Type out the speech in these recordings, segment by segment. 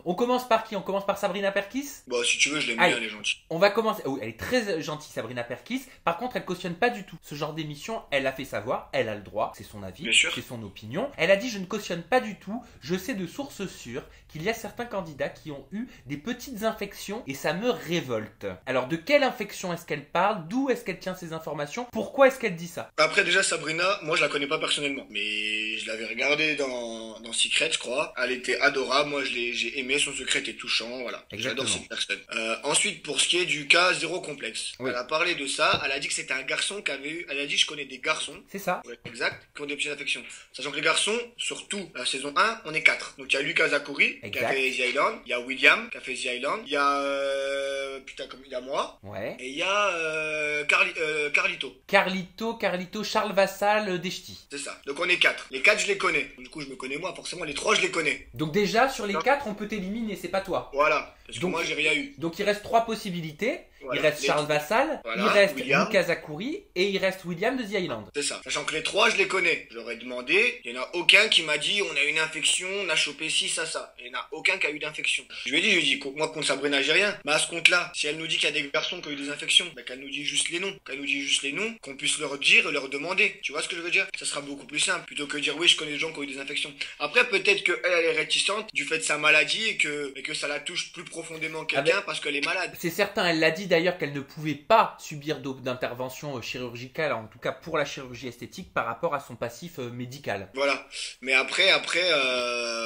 On commence par qui? On commence par Sabrina Perkis? Bon, si tu veux, je l'aime Allez. bien, elle est gentille. On va commencer. Oui, elle est très gentille, Sabrina Perkis. Par contre, elle cautionne pas du tout ce genre d'émission. Elle l'a fait savoir, elle a le droit, c'est son avis, Bien sûr. c'est son opinion. Elle a dit: je ne cautionne pas du tout. Je sais de sources sûres qu'il y a certains candidats qui ont eu des petites infections et ça me révolte. Alors, de quelle infection est-ce qu'elle parle? D'où est-ce qu'elle tient ces informations? Pourquoi est-ce qu'elle dit ça? Après, déjà, Sabrina, moi, je la connais pas personnellement. Mais je l'avais regardée dans Secret, je crois. Elle était adorable. Moi, j'ai aimé. Son secret était touchant. Voilà. Exactement. J'adore cette personne. Ensuite, pour ce qui est du cas zéro complexe. Oui. Elle a parlé de ça. Elle a dit que c'était un garçon qui avait eu, elle a dit, je connais des garçons. C'est ça. Ouais, exact, qui ont des petites infections. Sachant que les garçons, surtout la saison 1, on est 4. Donc il y a Lucas Zachary qui Exact. a fait The Island, il y a William qui a fait The Island, il y a il y a moi Ouais. et il y a Carlito. Carlito, Charles Vassal, Dechty. C'est ça. Donc on est 4. Les 4 je les connais. Du coup je me connais moi, forcément les 3 je les connais. Donc déjà, sur les 4, on peut t'éliminer, c'est pas toi. Voilà. Parce que Donc- moi j'ai rien eu. Donc il reste 3 possibilités. Voilà. Il reste Les- Charles Vassal, Voilà, il reste William. Lucas Zachary et il reste William de The Island. C'est ça. Sachant que les 3 je les connais. J'aurais demandé, il y en a aucun qui m'a dit on a une infection, on a chopé ci, ça. Il y en a aucun qui a eu d'infection. Je lui ai dit, moi contre Sabrina j'ai rien. Mais à ce compte-là, si elle nous dit qu'il y a des garçons qui ont eu des infections, bah, qu'elle nous dit juste les noms. Qu'elle nous dit juste les noms, qu'on puisse leur dire et leur demander. Tu vois ce que je veux dire? Ça sera beaucoup plus simple. Plutôt que de dire oui je connais des gens qui ont eu des infections. Après peut-être qu'elle elle est réticente du fait de sa maladie et que ça la touche plus profondément quelqu'un parce qu'elle est malade. C'est certain, elle l'a dit d'ailleurs qu'elle ne pouvait pas subir d'intervention chirurgicale, en tout cas pour la chirurgie esthétique, par rapport à son passif médical. Voilà. Mais après,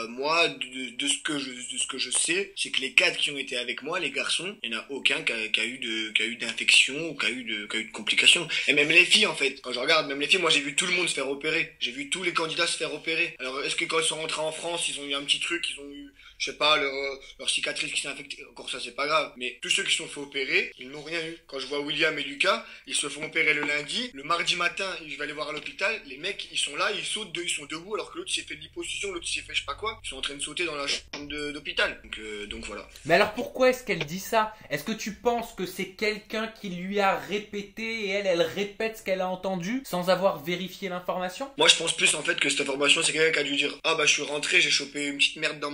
moi, de ce que je sais, c'est que les 4 qui ont été avec moi, les garçons, il n'y en a aucun qui a eu d'infection ou qui a eu de complications. Et même les filles, en fait. Quand je regarde, même les filles, moi, j'ai vu tout le monde se faire opérer. J'ai vu tous les candidats se faire opérer. Alors, est-ce que quand ils sont rentrés en France, ils ont eu un petit truc, ils ont eu, je sais pas, leur cicatrice qui s'est infectée. Encore ça, c'est pas grave. Mais tous ceux qui se sont fait opérer, ils n'ont rien eu. Quand je vois William et Lucas, ils se font opérer le lundi. Le mardi matin, je vais aller voir à l'hôpital. Les mecs, ils sont là, ils sautent, ils sont debout, alors que l'autre s'est fait de l'hyposition, l'autre s'est fait je sais pas quoi. Ils sont en train de sauter dans la chambre d'hôpital. Donc voilà. Mais alors pourquoi est-ce qu'elle dit ça? Est-ce que tu penses que c'est quelqu'un qui lui a répété et elle répète ce qu'elle a entendu sans avoir vérifié l'information? Moi, je pense plus en fait que cette information, c'est quelqu'un qui a dû dire ah bah je suis rentré, j'ai chopé une petite merde dans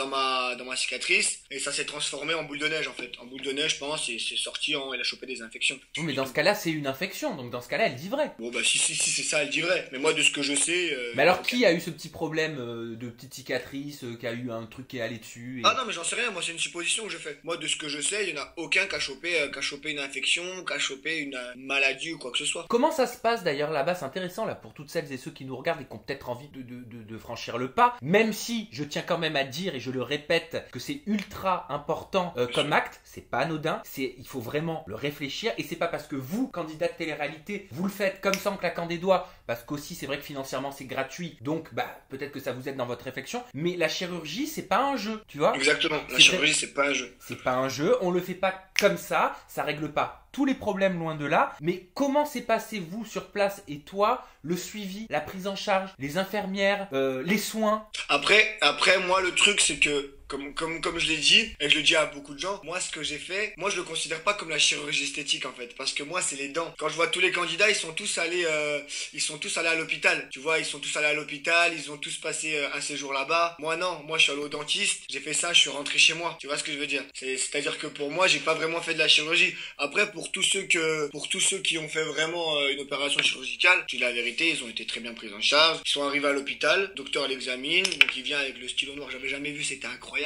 ma cicatrice et ça s'est transformé en boule de neige en fait. En boule de neige, je pense, et c'est sorti elle a chopé des infections. Oui, mais dans ce cas-là, c'est une infection, donc dans ce cas-là, elle dit vrai. Bon bah si c'est ça, elle dit vrai. Mais moi de ce que je sais. Mais alors qui a eu ce petit problème de petite cicatrice, qui a eu un truc qui est allé dessus Ah non mais j'en sais rien, moi c'est une supposition que je fais. Moi de ce que je sais, il y en a aucun qui a chopé une infection, qui a chopé une maladie ou quoi que ce soit. Comment ça se passe d'ailleurs là-bas? C'est intéressant là pour toutes celles et ceux qui nous regardent et qui ont peut-être envie de franchir le pas. Même si je tiens quand même à dire et je le répète que c'est ultra important comme acte, c'est pas anodin, il faut vraiment le réfléchir et c'est pas parce que vous, candidat de télé-réalité, vous le faites comme ça en claquant des doigts, parce qu'aussi c'est vrai que financièrement c'est gratuit, donc bah peut-être que ça vous aide dans votre réflexion, mais la chirurgie c'est pas un jeu, tu vois? Exactement, la chirurgie c'est pas un jeu. C'est pas un jeu, on le fait pas comme ça règle pas tous les problèmes loin de là, mais comment s'est passé vous sur place et toi, le suivi, la prise en charge, les infirmières, les soins? Après moi le truc c'est que comme je l'ai dit, et je le dis à beaucoup de gens, moi ce que j'ai fait, moi je le considère pas comme la chirurgie esthétique en fait, parce que moi c'est les dents. Quand je vois tous les candidats, ils sont tous allés à l'hôpital, tu vois, ils sont tous allés à l'hôpital, ils ont tous passé un séjour là-bas. Moi non, moi je suis allé au dentiste, j'ai fait ça, je suis rentré chez moi, tu vois ce que je veux dire. C'est-à-dire que pour moi j'ai pas vraiment fait de la chirurgie. Après pour tous ceux qui ont fait vraiment une opération chirurgicale, je dis la vérité, ils ont été très bien pris en charge, ils sont arrivés à l'hôpital, docteur l'examine, donc il vient avec le stylo noir, j'avais jamais vu, c'était incroyable.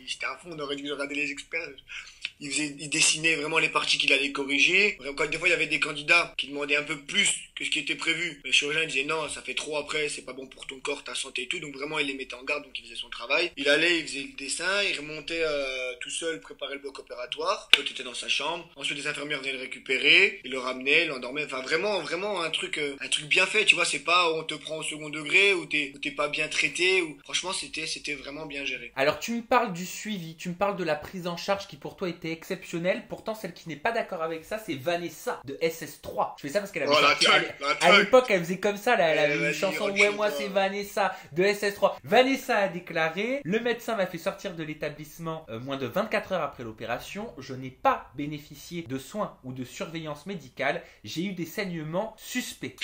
C'était à fond, on aurait dû regarder les experts. Il dessinait vraiment les parties qu'il allait corriger. Quand des fois il y avait des candidats qui demandaient un peu plus que ce qui était prévu, le chirurgien disait non, ça fait trop après, c'est pas bon pour ton corps, ta santé et tout. Donc vraiment il les mettait en garde, donc il faisait son travail. Il allait, il faisait le dessin, il remontait tout seul, préparait le bloc opératoire. L'autre était dans sa chambre. Ensuite les infirmières venaient le récupérer, il le ramenait, il l'endormait. Enfin vraiment un truc bien fait. Tu vois, c'est pas on te prend au second degré ou t'es pas bien traité. Ou franchement c'était vraiment bien géré. Alors tu me parles du suivi, tu me parles de la prise en charge qui pour toi était exceptionnelle. Pourtant celle qui n'est pas d'accord avec ça, c'est Vanessa de SS3. Je fais ça parce qu'elle avait sorti, à l'époque elle faisait comme ça, elle avait une chanson ouais moi c'est Vanessa de SS3. Vanessa a déclaré: le médecin m'a fait sortir de l'établissement moins de 24 heures après l'opération. Je n'ai pas bénéficié de soins ou de surveillance médicale. J'ai eu des saignements suspects.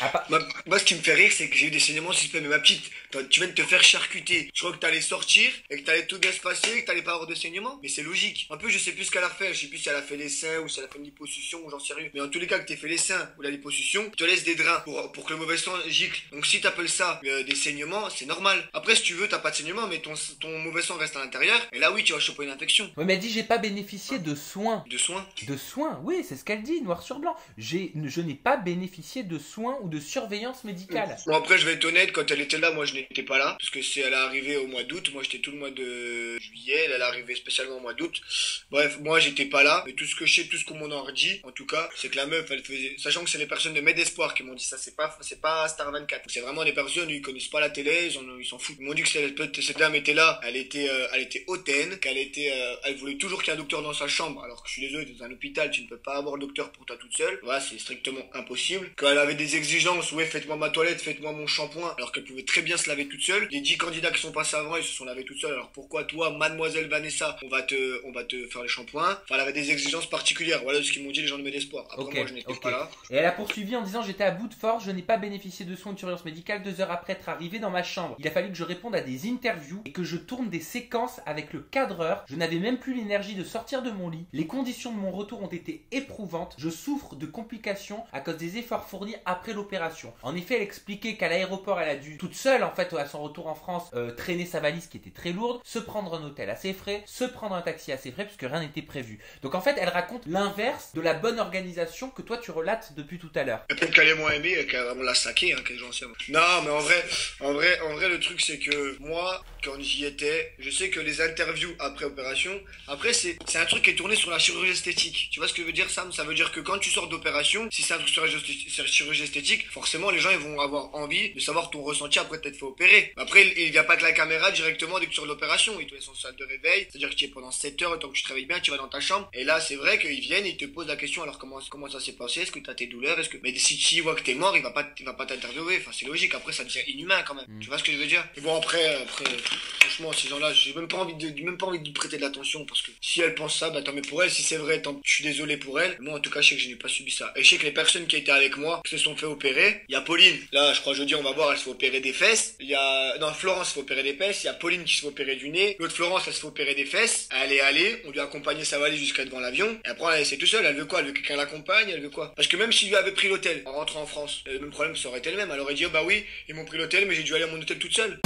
Moi ce qui me fait rire c'est que j'ai eu des saignements suspects. Mais ma petite, tu viens de te faire charcuter. Je crois que t'allais sortir et que t'allais tout bien se passé, que t'allais pas avoir de saignement. Mais c'est logique. En plus, je sais plus ce qu'elle a fait. Je sais plus si elle a fait les seins ou si elle a fait une liposuction ou j'en sais rien. Mais en tous les cas, que t'aies fait les seins ou la liposuction, tu te laisses des drains pour que le mauvais sang gicle. Donc si t'appelles ça des saignements, c'est normal. Après, si tu veux, t'as pas de saignement, mais ton mauvais sang reste à l'intérieur. Et là, oui, tu vas choper une infection. Ouais, mais elle dit j'ai pas bénéficié de soins. De soins? De soins, oui, c'est ce qu'elle dit, noir sur blanc. Je n'ai pas bénéficié de soins ou de surveillance médicale. Bon, après, je vais être honnête, quand elle était là, moi je n'étais pas là. Parce que elle est arrivée au mois d'août. Moi j'étais tout le mois de juillet. Elle est arrivée spécialement au mois d'août. Bref, moi j'étais pas là. Mais tout ce que je sais, tout ce qu'on m'en a dit, en tout cas, c'est que la meuf, elle faisait. Sachant que c'est les personnes de Med Espoir qui m'ont dit ça, c'est pas Star 24. C'est vraiment des personnes, ils connaissent pas la télé, ils s'en foutent. Ils m'ont dit que cette dame était là, elle était hautaine, elle voulait toujours qu'il y ait un docteur dans sa chambre. Alors que je suis désolé, dans un hôpital, tu ne peux pas avoir le docteur pour toi toute seule. Voilà, c'est strictement impossible. Quand elle avait des exigences, ouais, faites-moi ma toilette, faites-moi mon shampoing, alors qu'elle pouvait très bien se laver toute seule. Les 10 candidats qui sont passés avant, ils se sont lavés toute seule. Alors pourquoi toi, mademoiselle Vanessa, on va te faire les shampoings? Enfin, elle avait des exigences particulières. Voilà ce qu'ils m'ont dit les gens de Med Espoir. Après, moi, je n'étais pas là. Et elle a poursuivi en disant j'étais à bout de force, je n'ai pas bénéficié de soins de surveillance médicale 2 heures après être arrivé dans ma chambre. Il a fallu que je réponde à des interviews et que je tourne des séquences avec le cadreur. Je n'avais même plus l'énergie de sortir de mon lit. Les conditions de mon retour ont été éprouvantes. Je souffre de complications à cause des efforts fournis après l'opération. En effet, elle expliquait qu'à l'aéroport, elle a dû toute seule, en fait, à son retour en France, traîner sa valise qui était très lourde, se prendre un hôtel à ses frais, se prendre un taxi à ses frais, puisque rien n'était prévu. Donc en fait, elle raconte l'inverse de la bonne organisation que toi tu relates depuis tout à l'heure. Peut-être qu'elle est moins aimée, qu'on l'a saqué, hein, qu'elle est gentille. Non, mais en vrai, le truc c'est que moi, quand j'y étais, je sais que les interviews après opération, après c'est un truc qui est tourné sur la chirurgie esthétique. Tu vois ce que veut dire, Sam? Ça veut dire que quand tu sors d'opération, si c'est un truc sur la chirurgie esthétique, forcément les gens ils vont avoir envie de savoir ton ressenti après t'être fait opérer. Après, il vient pas avec la caméra directement dès que tu sors de l'opération. Il te laisse en salle de réveil, c'est-à-dire que tu es pendant 7 heures, le temps que tu te réveilles bien, tu vas dans ta chambre. Et là, c'est vrai qu'ils viennent et ils te posent la question, alors comment ça s'est passé? Est-ce que t'as tes douleurs? Mais si il voit que t'es mort, il va pas t'interviewer. Enfin, c'est logique. Après, ça devient inhumain quand même. Tu vois ce que je veux dire? Et bon, après, franchement, ces gens-là, j'ai même pas envie de lui prêter de l'attention parce que si elle pense ça, bah tant mieux pour elle. Si c'est vrai, je suis désolé pour elle. Moi, en tout cas, je sais que je n'ai pas subi ça. Et je sais que les personnes qui étaient avec moi, qui se sont fait opérer, il y a Pauline. Là, je crois jeudi, on va voir, elle se fait opérer des fesses. Florence se fait opérer des fesses. Il y a Pauline qui se fait opérer du nez. L'autre Florence, elle se fait opérer des fesses. Elle est allée, on lui a accompagné sa valise jusqu'à devant l'avion. Et après, elle est tout seule. Elle veut quoi? Elle veut que quelqu'un l'accompagne? Elle veut quoi? Parce que même s'il lui avait pris l'hôtel en rentrant en France, le même problème, ça aurait été le même. Elle aurait dit, oh bah oui, ils m'ont pris l'hôtel, mais j'ai dû aller à mon hôtel toute seule.